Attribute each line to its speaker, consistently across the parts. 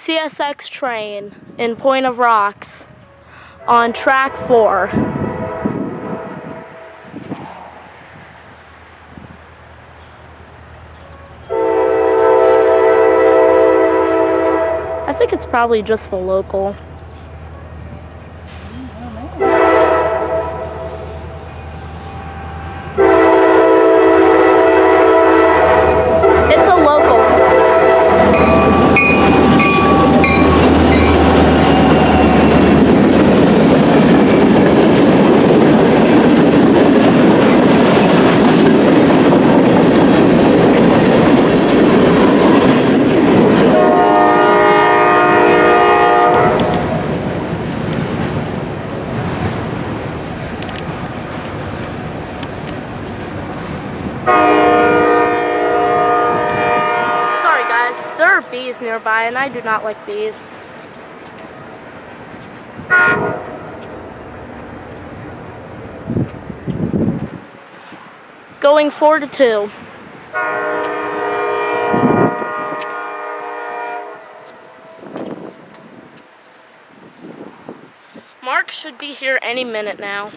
Speaker 1: CSX train in Point of Rocks on track 4. I think it's probably just the local. It's a local. Sorry guys, there are bees nearby and I do not like bees. Going 4 to 2. Mark should be here any minute now.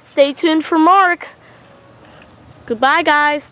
Speaker 1: Stay tuned for Mark. Goodbye, guys.